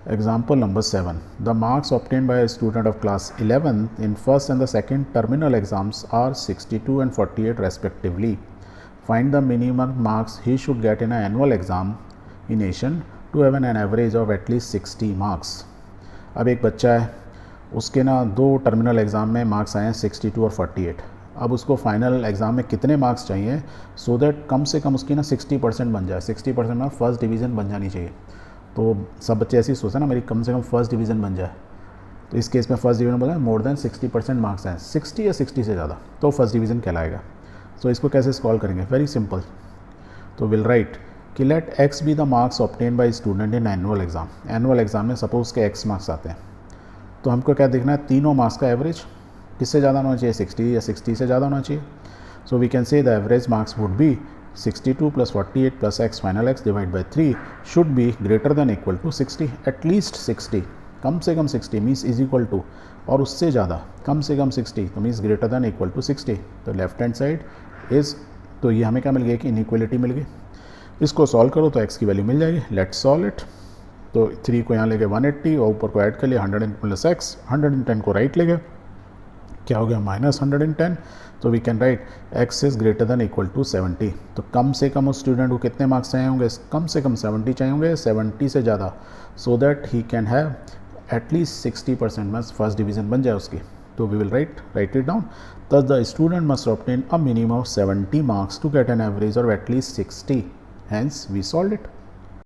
Example number 7. The marks obtained by a student of class 11 in first and the second terminal exams are 62 and 48 respectively. Find the minimum marks he should get in an annual examination to have an average of at least 60 marks. अब एक बच्चा है, उसके ना दो terminal exam में marks आए हैं 62 और 48. अब उसको फाइनल एग्ज़ाम में कितने मार्क्स चाहिए सो दैट कम से कम उसकी ना 60% बन जाए. 60% में फर्स्ट डिवीज़न बन जानी चाहिए. तो सब बच्चे ऐसे ही सोचते हैं ना, मेरी कम से कम फर्स्ट डिवीज़न बन जाए. तो इस केस में फर्स्ट डिवीज़न बोला मोर देन 60% मार्क्स हैं, 60 या 60 से ज़्यादा, तो फर्स्ट डिवीज़न कहलाएगा. सो इसको कैसे सॉल्व करेंगे? Very simple. तो विल राइट कि let X be the marks obtain by student in annual exam. Annual exam में सपोज के एक्स मार्क्स आते हैं, तो हमको क्या देखना है? तीनों मार्क्स का एवरेज किससे ज़्यादा होना चाहिए? 60 या 60 से ज़्यादा होना चाहिए. So we can say the average marks would be 62 plus 48 plus x final x divided by 3 should be greater than equal to 60. at least 60, कम से कम 60 मीन्स इज इक्वल टू, और उससे ज़्यादा कम से कम 60 तो means greater than equal to 60. तो लेफ्ट हैंड साइड इज़, तो ये हमें क्या मिल गया कि इनइक्वलिटी मिल गई. इसको सॉल्व करो तो x की वैल्यू मिल जाएगी. Let's solve it. तो 3 को यहाँ ले गए 180 और ऊपर को ऐड कर लिया 100 प्लस x, 110 को राइट ले गए, क्या हो गया -110. तो we can write x is greater than equal to 70. तो कम से कम उस स्टूडेंट को कितने मार्क्स चाहिए होंगे? कम से कम 70 चाहिए होंगे, 70 से ज़्यादा, so that he can have at least 60% में फर्स्ट डिवीज़न बन जाए उसकी. तो we will write it down. Thus the student must obtain a minimum of 70 marks to get an average और at least 60. Hence we solve it.